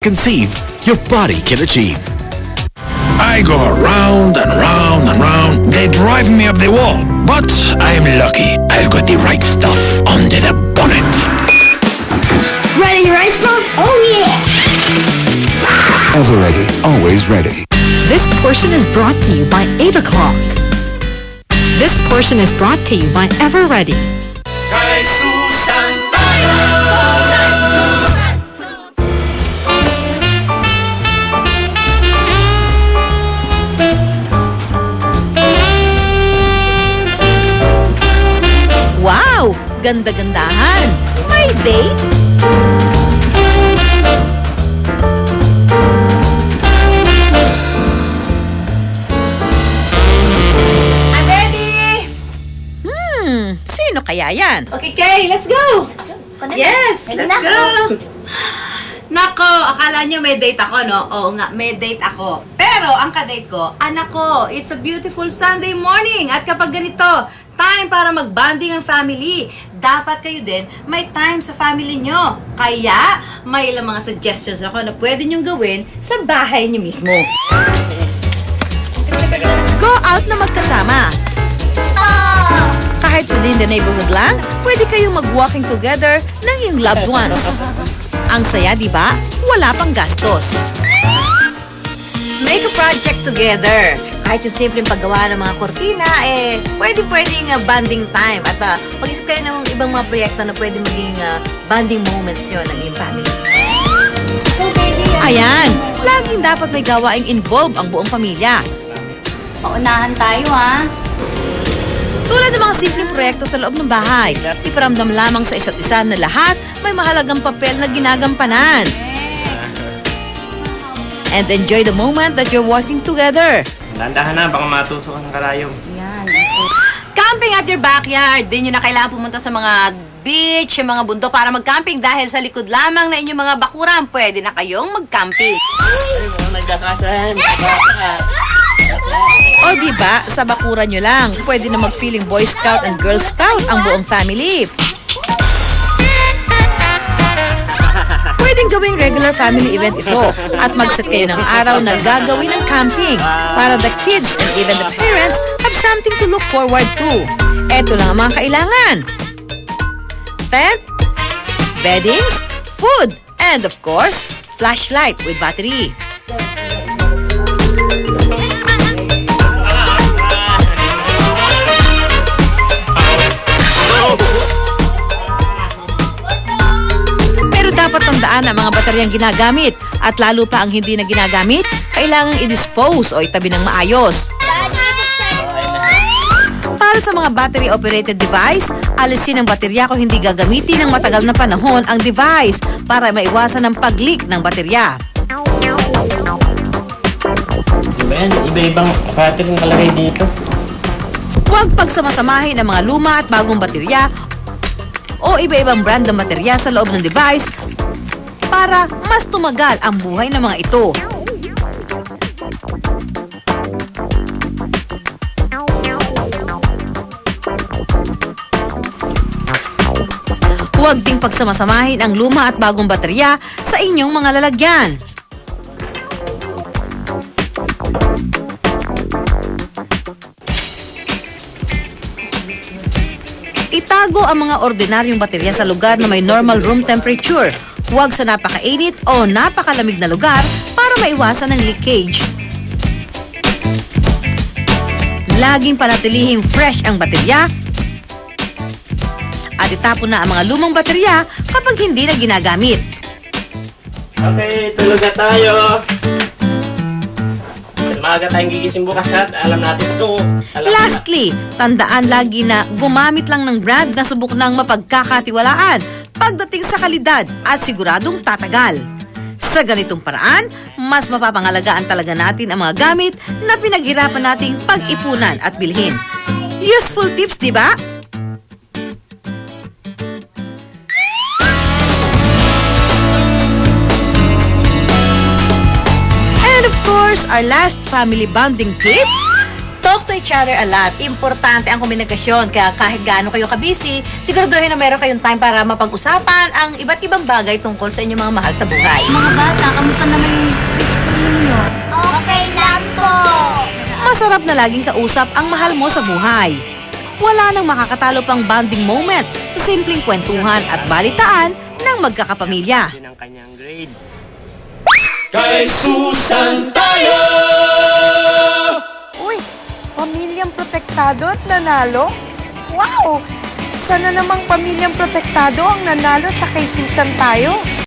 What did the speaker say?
conceive, your body can achieve. I go round and round and round. They drive me up the wall. But I'm lucky. I've got the right stuff under the bonnet. Ready, rice ball? Oh yeah! Ever ready, always ready. This portion is brought to you by 8 o'clock. This portion is brought to you by Ever Ready. Kay Susan tayo! Wow! Ganda-gandahan! May date? I'm ready! Sino kaya yan? Okay, Kay, let's go! Yes, let's go! Nako, akala nyo may date ako, no? Oo nga, may date ako. Pero, ang ka-date ko, anak ko, it's a beautiful Sunday morning. At kapag ganito, time para mag-bonding ang family. Dapat kayo din may time sa family nyo. Kaya, may ilang mga suggestions ako na pwede nyong gawin sa bahay nyo mismo. Go out na magkasama. Kahit within the neighborhood lang, pwede kayong mag-walking together ng iyong loved ones. Ang saya, di ba? Wala pang gastos. Make a project together. Kahit yung simpleng paggawa ng mga kortina, pwedeng bonding time. At mag-isip kayo ng ibang mga proyekto na pwede maging bonding moments nyo ng iyong family. Ayan, laging dapat may gawaing involve ang buong pamilya. Paunahan tayo, ha? Tulad ng mga simpleng proyekto sa loob ng bahay, iparamdam lamang sa isa't isa na lahat may mahalagang papel na ginagampanan. And enjoy the moment that you're working together. Dahan-dahan na, baka matusok ang karayom. Camping at your backyard. Di nyo na kailangan pumunta sa mga beach, yung mga bundok para mag-camping dahil sa likod lamang na inyong mga bakuran, pwede na kayong mag-camping. Ay, mga nagkakasan. O diba, sa bakuran nyo lang, pwede na mag-feeling Boy Scout and Girl Scout ang buong family. Pwedeng gawing regular family event ito at mag-set kayo ng araw na gagawin ng camping para the kids and even the parents have something to look forward to. Eto lang ang mga kailangan: tent, beddings, food, and of course, flashlight with battery. Pero dapat tandaan ang mga bataryang ginagamit at lalo pa ang hindi na ginagamit, kailangang i-dispose o itabi ng maayos. Para sa mga battery-operated device, alisin ang baterya kung hindi gagamitin ng matagal na panahon ang device para maiwasan ang pag-leak ng baterya. Diba yan? Iba-ibang battery ang kalagay dito. Huwag pagsamasamahin ang mga luma at bagong baterya o iba-ibang brand ng baterya sa loob ng device para mas tumagal ang buhay ng mga ito. Huwag ding pagsamasamahin ang luma at bagong baterya sa inyong mga lalagyan. Itago ang mga ordinaryong baterya sa lugar na may normal room temperature. Huwag sa napakainit o napakalamig na lugar para maiwasan ang leakage. Laging panatilihing fresh ang baterya at itapon na ang mga lumang baterya kapag hindi na ginagamit. Okay, tulog na tayo. Maaga tayong gigising bukas at alam natin itong... Lastly, tandaan lagi na gumamit lang ng brand na subok ng mapagkakatiwalaan pagdating sa kalidad at siguradong tatagal. Sa ganitong paraan, mas mapapangalagaan talaga natin ang mga gamit na pinaghirapan nating pag-ipunan at bilhin. Useful tips, di ba? And of course, our last family bonding tip, talk to each other a lot. Importante ang komunikasyon. Kaya kahit gaano kayo kabisi, siguraduhin na meron kayong time para mapag-usapan ang iba't ibang bagay tungkol sa inyong mga mahal sa buhay. Mga bata, kamusta naman yung sa school ninyo? Okay lang po. Masarap na laging kausap ang mahal mo sa buhay. Wala nang makakatalo pang bonding moment sa simpleng kwentuhan at balitaan ng magkakapamilya. Yun ang kanyang grade. Kay Susan tayo! Uy, pamilyang protektado at nanalo? Wow! Sana namang pamilyang protektado ang nanalo sa kay Susan tayo.